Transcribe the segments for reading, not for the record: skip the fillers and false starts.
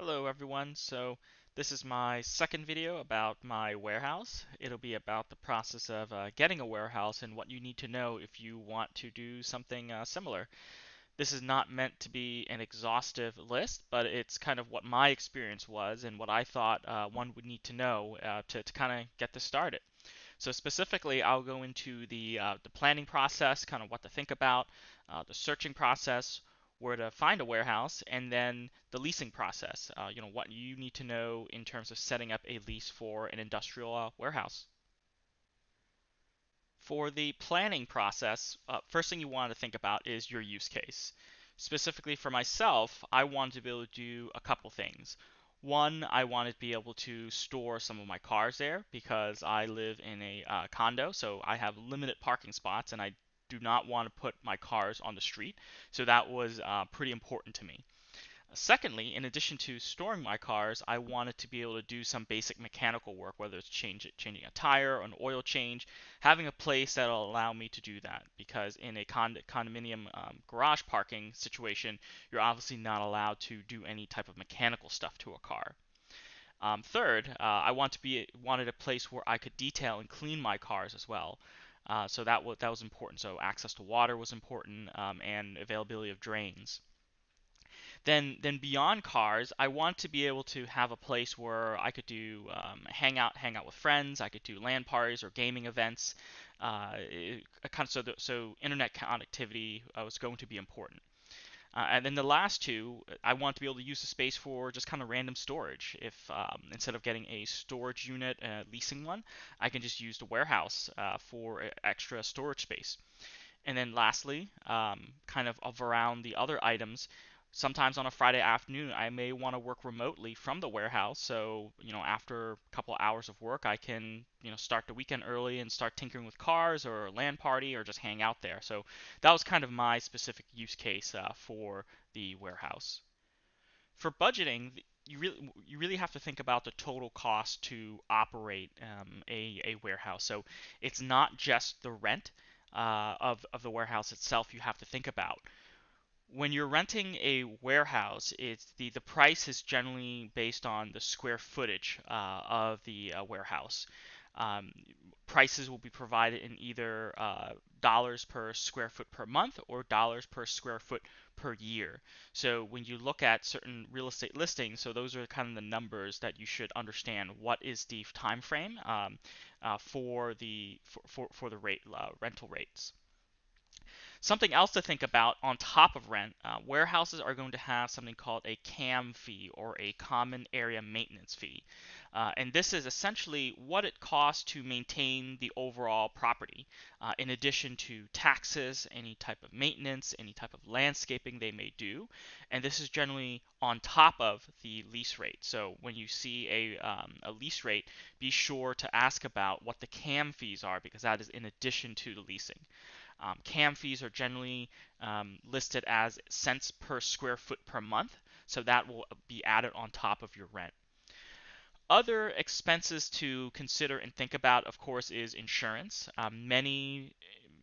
Hello everyone. So this is my second video about my warehouse. It'll be about the process of getting a warehouse and what you need to know if you want to do something similar. This is not meant to be an exhaustive list, but it's kind of what my experience was and what I thought one would need to know to kind of get this started. So specifically, I'll go into the planning process, kind of what to think about, the searching process, where to find a warehouse, and then the leasing process. What you need to know in terms of setting up a lease for an industrial warehouse. For the planning process, first thing you want to think about is your use case. Specifically for myself, I wanted to be able to do a couple things. One, I wanted to be able to store some of my cars there because I live in a condo, so I have limited parking spots and I do not want to put my cars on the street. So that was pretty important to me. Secondly, in addition to storing my cars, I wanted to be able to do some basic mechanical work, whether it's changing a tire or an oil change, having a place that will allow me to do that. Because in a condominium garage parking situation, you're obviously not allowed to do any type of mechanical stuff to a car. Third, I wanted a place where I could detail and clean my cars as well. So that was important. So access to water was important, and availability of drains. Then beyond cars, I want to be able to have a place where I could do hang out with friends. I could do LAN parties or gaming events. Kind of so internet connectivity was going to be important. And then the last two, I want to be able to use the space for just kind of random storage. If instead of getting a storage unit, leasing one, I can just use the warehouse for extra storage space. And then lastly, kind of around the other items, sometimes on a Friday afternoon, I may want to work remotely from the warehouse. So, after a couple hours of work, I can, start the weekend early and start tinkering with cars or a LAN party or just hang out there. So that was kind of my specific use case for the warehouse. For budgeting, you really have to think about the total cost to operate a warehouse. So it's not just the rent of the warehouse itself you have to think about. When you're renting a warehouse, the price is generally based on the square footage of the warehouse. Um, Prices will be provided in either dollars per square foot per month or dollars per square foot per year. So when you look at certain real estate listings, so those are kind of the numbers that you should understand. What is the time frame for the rental rates? Something else to think about on top of rent, warehouses are going to have something called a CAM fee or a common area maintenance fee. And this is essentially what it costs to maintain the overall property, in addition to taxes, any type of maintenance, any type of landscaping they may do. And this is generally on top of the lease rate. So when you see a lease rate, be sure to ask about what the CAM fees are because that is in addition to the leasing. CAM fees are generally listed as cents per square foot per month, so that will be added on top of your rent. Other expenses to consider and think about, of course, is insurance. Many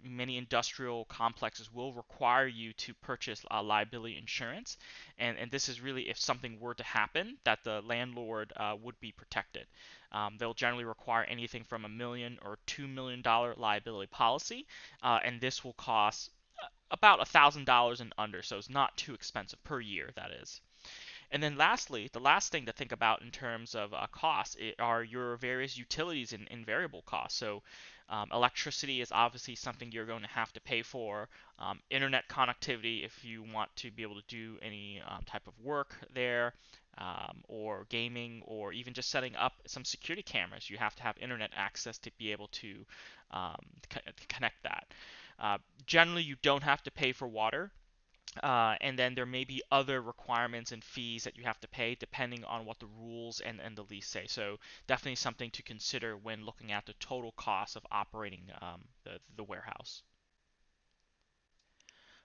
industrial complexes will require you to purchase liability insurance, and this is really if something were to happen that the landlord would be protected. They'll generally require anything from $1 million or $2 million liability policy, and this will cost about $1,000 and under, so it's not too expensive per year, that is. And then lastly, the last thing to think about in terms of costs are your various utilities and variable costs. So electricity is obviously something you're going to have to pay for. Internet connectivity, if you want to be able to do any type of work there, or gaming, or even just setting up some security cameras, you have to have internet access to be able to connect that. Generally, you don't have to pay for water. And then there may be other requirements and fees that you have to pay depending on what the rules and the lease say. So definitely something to consider when looking at the total cost of operating the warehouse.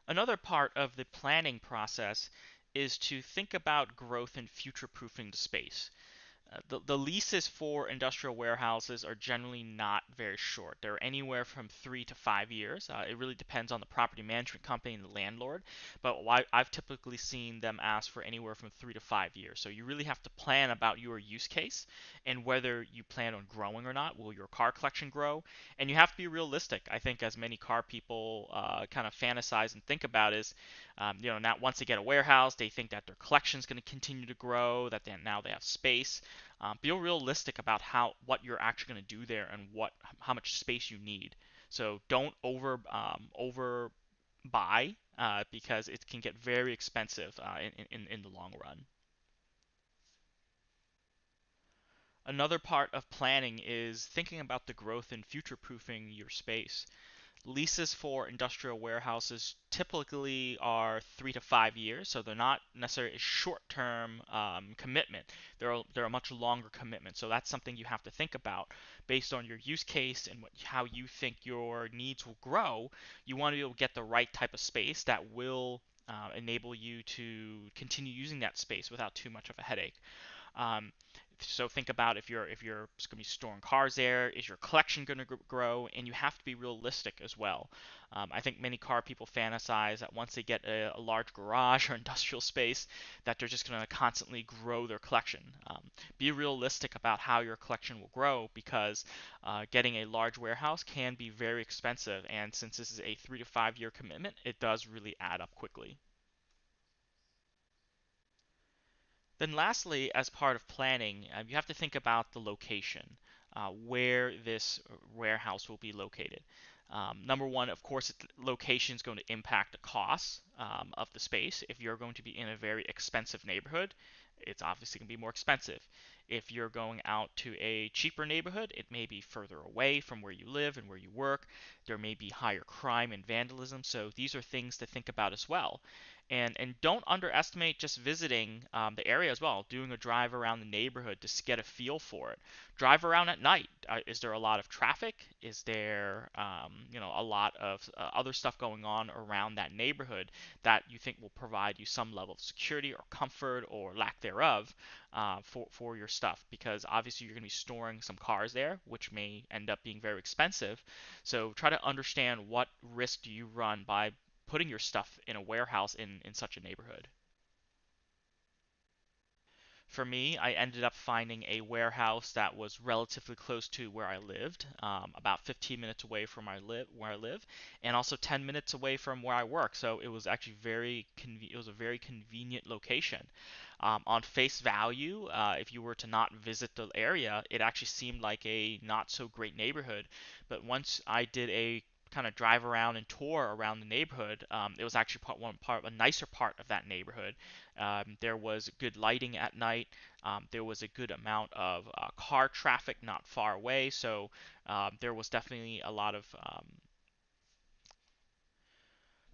Another part of the planning process is to think about growth and future proofing the space. The leases for industrial warehouses are generally not very short. They're anywhere from 3 to 5 years. It really depends on the property management company and the landlord, but I've typically seen them ask for anywhere from 3 to 5 years. So you really have to plan about your use case and whether you plan on growing or not. Will your car collection grow? And you have to be realistic. I think as many car people kind of fantasize and think about is, now once they get a warehouse, they think that their collection is going to continue to grow, that now they have space. Be realistic about what you're actually going to do there and how much space you need. So don't over buy because it can get very expensive in the long run. Another part of planning is thinking about the growth and future proofing your space. Leases for industrial warehouses typically are 3 to 5 years, so they're not necessarily a short-term commitment. They're a much longer commitment. So that's something you have to think about based on your use case and how you think your needs will grow. You want to be able to get the right type of space that will enable you to continue using that space without too much of a headache. Um, so think about if you're going to be storing cars there, is your collection going to grow? And you have to be realistic as well. I think many car people fantasize that once they get a large garage or industrial space, that they're just going to constantly grow their collection. Be realistic about how your collection will grow because getting a large warehouse can be very expensive. And since this is a 3 to 5 year commitment, it does really add up quickly. Then lastly, as part of planning, you have to think about the location, where this warehouse will be located. Number one, of course, location is going to impact the cost of the space. If you're going to be in a very expensive neighborhood, it's obviously going to be more expensive. If you're going out to a cheaper neighborhood, it may be further away from where you live and where you work. There may be higher crime and vandalism. So these are things to think about as well. And don't underestimate just visiting the area as well, doing a drive around the neighborhood to get a feel for it. Drive around at night. Is there a lot of traffic? Is there a lot of other stuff going on around that neighborhood that you think will provide you some level of security or comfort or lack thereof for your stuff? Because obviously you're going to be storing some cars there, which may end up being very expensive. So try to understand what risk do you run by putting your stuff in a warehouse in such a neighborhood. For me, I ended up finding a warehouse that was relatively close to where I lived, about 15 minutes away from where I live, and also 10 minutes away from where I work. So it was actually it was a very convenient location. On face value, if you were to not visit the area, it actually seemed like a not so great neighborhood. But once I did a kind of drive around and tour around the neighborhood, it was actually a nicer part of that neighborhood. There was good lighting at night. There was a good amount of car traffic not far away, so there was definitely a lot of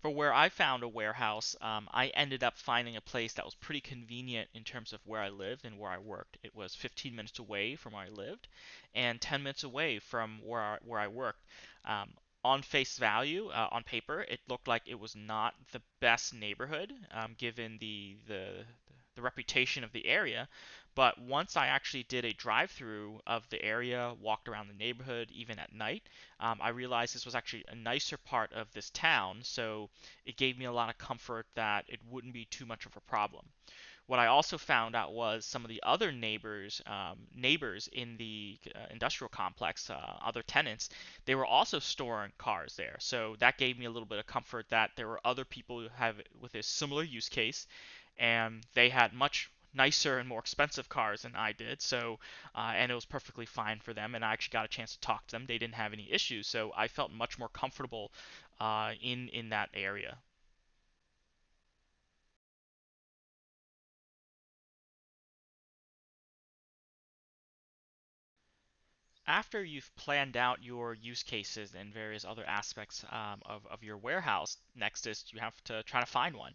for where I found a warehouse, I ended up finding a place that was pretty convenient in terms of where I lived and where I worked. It was 15 minutes away from where I lived and 10 minutes away from where I worked. On face value, on paper, it looked like it was not the best neighborhood, given the reputation of the area. But once I actually did a drive-through of the area, walked around the neighborhood, even at night, I realized this was actually a nicer part of this town, so it gave me a lot of comfort that it wouldn't be too much of a problem. What I also found out was some of the other neighbors in the industrial complex, other tenants, they were also storing cars there. So that gave me a little bit of comfort that there were other people who have with a similar use case, and they had much nicer and more expensive cars than I did. So, and it was perfectly fine for them. And I actually got a chance to talk to them. They didn't have any issues, so I felt much more comfortable in that area. After you've planned out your use cases and various other aspects of your warehouse, next is you have to try to find one.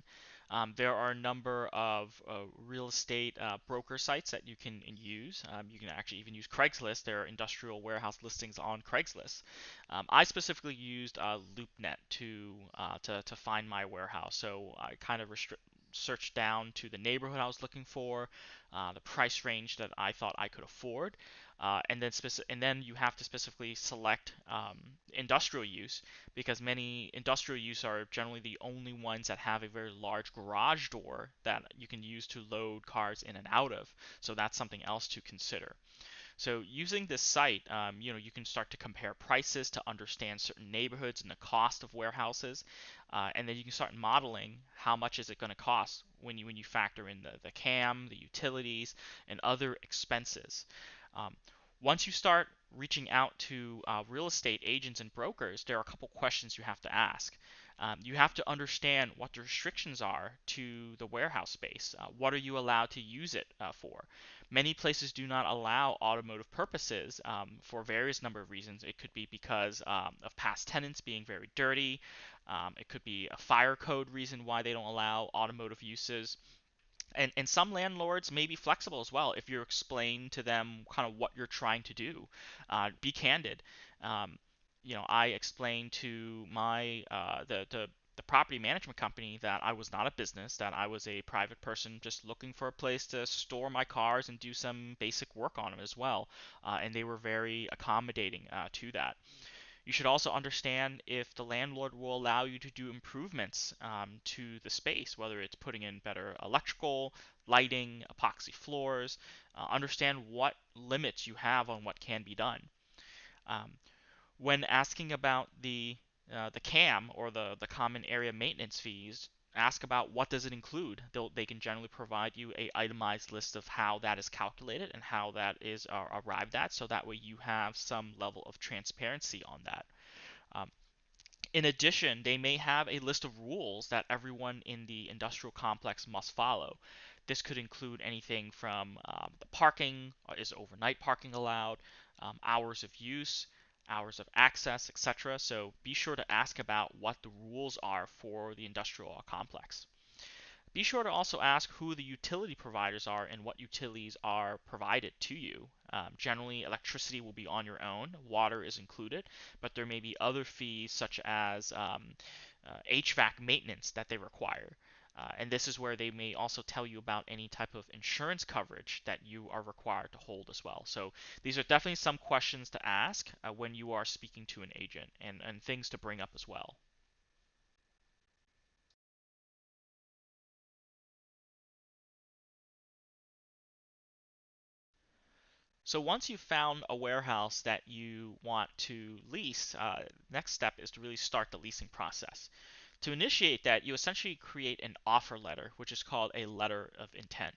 There are a number of real estate broker sites that you can use. You can actually even use Craigslist. There are industrial warehouse listings on Craigslist. I specifically used LoopNet to find my warehouse, so I kind of search down to the neighborhood I was looking for, the price range that I thought I could afford, and then you have to specifically select industrial use, because many industrial use are generally the only ones that have a very large garage door that you can use to load cars in and out of. So that's something else to consider. So using this site, you can start to compare prices to understand certain neighborhoods and the cost of warehouses, and then you can start modeling how much is it going to cost when you factor in the CAM, the utilities, and other expenses. Um, Once you start reaching out to real estate agents and brokers, there are a couple questions you have to ask. You have to understand what the restrictions are to the warehouse space. What are you allowed to use it for? Many places do not allow automotive purposes for various number of reasons. It could be because of past tenants being very dirty. It could be a fire code reason why they don't allow automotive uses. And some landlords may be flexible as well if you explain to them kind of what you're trying to do. Be candid. Um, I explained to my the property management company that I was not a business, that I was a private person just looking for a place to store my cars and do some basic work on them as well. And they were very accommodating to that. You should also understand if the landlord will allow you to do improvements to the space, whether it's putting in better electrical, lighting, epoxy floors. Understand what limits you have on what can be done. Um, when asking about the CAM, or the common area maintenance fees, ask about what does it include. They can generally provide you a itemized list of how that is calculated and how that is arrived at, so that way you have some level of transparency on that. Um, in addition, they may have a list of rules that everyone in the industrial complex must follow. This could include anything from the parking, is overnight parking allowed, hours of use, hours of access, etc. So be sure to ask about what the rules are for the industrial complex. Be sure to also ask who the utility providers are and what utilities are provided to you. Generally, electricity will be on your own, water is included, but there may be other fees such as HVAC maintenance that they require. And this is where they may also tell you about any type of insurance coverage that you are required to hold as well. So these are definitely some questions to ask when you are speaking to an agent, and things to bring up as well. So once you've found a warehouse that you want to lease, next step is to really start the leasing process. To initiate that, you essentially create an offer letter, which is called a letter of intent.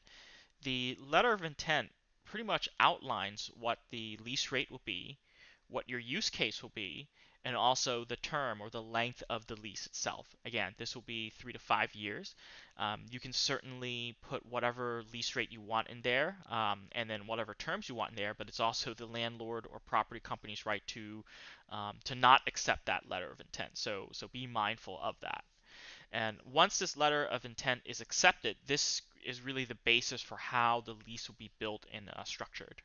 The letter of intent pretty much outlines what the lease rate will be, what your use case will be, and also the term or the length of the lease itself. Again, this will be 3 to 5 years. You can certainly put whatever lease rate you want in there, and then whatever terms you want in there, but it's also the landlord or property company's right to not accept that letter of intent. So be mindful of that. And once this letter of intent is accepted, this is really the basis for how the lease will be built and structured.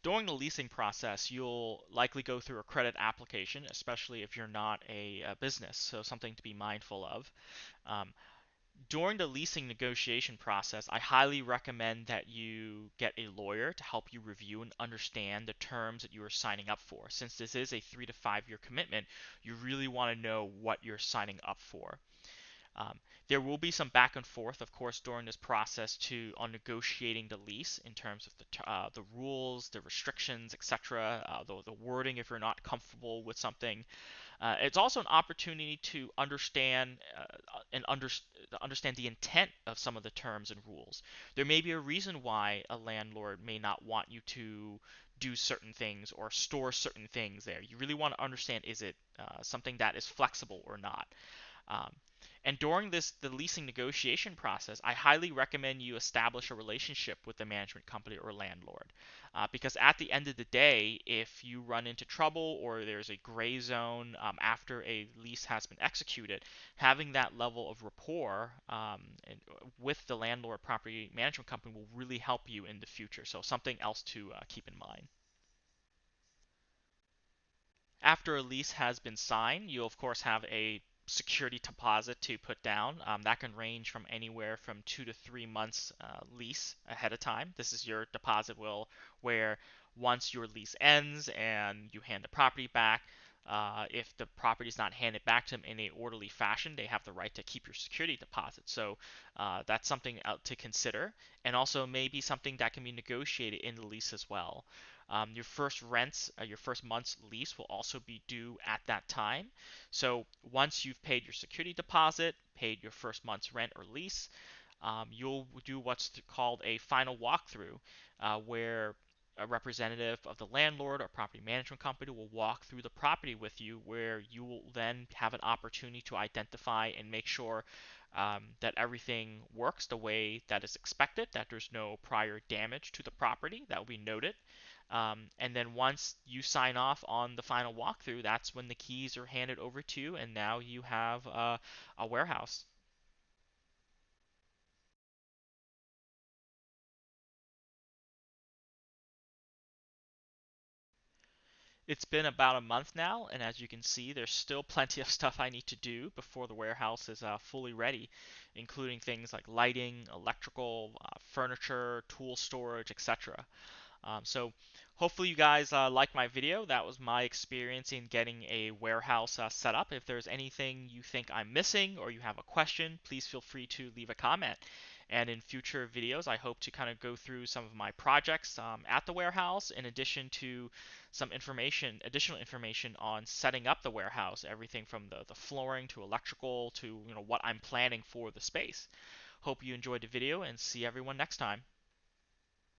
During the leasing process, you'll likely go through a credit application, especially if you're not a business, so something to be mindful of. Um, During the leasing negotiation process, I highly recommend that you get a lawyer to help you review and understand the terms that you are signing up for. Since this is a 3 to 5 year commitment, you really want to know what you're signing up for. Um, there will be some back and forth, of course, during this process on negotiating the lease in terms of the rules, the restrictions, etc., the wording if you're not comfortable with something. It's also an opportunity to understand the intent of some of the terms and rules. There may be a reason why a landlord may not want you to do certain things or store certain things there. You really want to understand, is it something that is flexible or not? Um, and during the leasing negotiation process, I highly recommend you establish a relationship with the management company or landlord. Because at the end of the day, if you run into trouble or there's a gray zone after a lease has been executed, having that level of rapport with the landlord property management company will really help you in the future. So something else to keep in mind. After a lease has been signed, you'll of course have a security deposit to put down. That can range from anywhere from 2 to 3 months lease ahead of time. This is your deposit will where once your lease ends and you hand the property back, if the property is not handed back to them in a orderly fashion, they have the right to keep your security deposit. So that's something to consider, and also maybe something that can be negotiated in the lease as well. Your first month's lease will also be due at that time. So once you've paid your security deposit, paid your first month's rent or lease, you'll do what's called a final walkthrough, where a representative of the landlord or property management company will walk through the property with you, where you will then have an opportunity to identify and make sure that everything works the way that is expected, that there's no prior damage to the property that will be noted. And then once you sign off on the final walkthrough, that's when the keys are handed over to you, and now you have a warehouse. It's been about a month now, and as you can see, there's still plenty of stuff I need to do before the warehouse is fully ready, including things like lighting, electrical, furniture, tool storage, etc. So hopefully you guys like my video. That was my experience in getting a warehouse set up. If there's anything you think I'm missing or you have a question, please feel free to leave a comment. And in future videos, I hope to kind of go through some of my projects at the warehouse, in addition to some additional information on setting up the warehouse, everything from the flooring to electrical to what I'm planning for the space. Hope you enjoyed the video, and see everyone next time.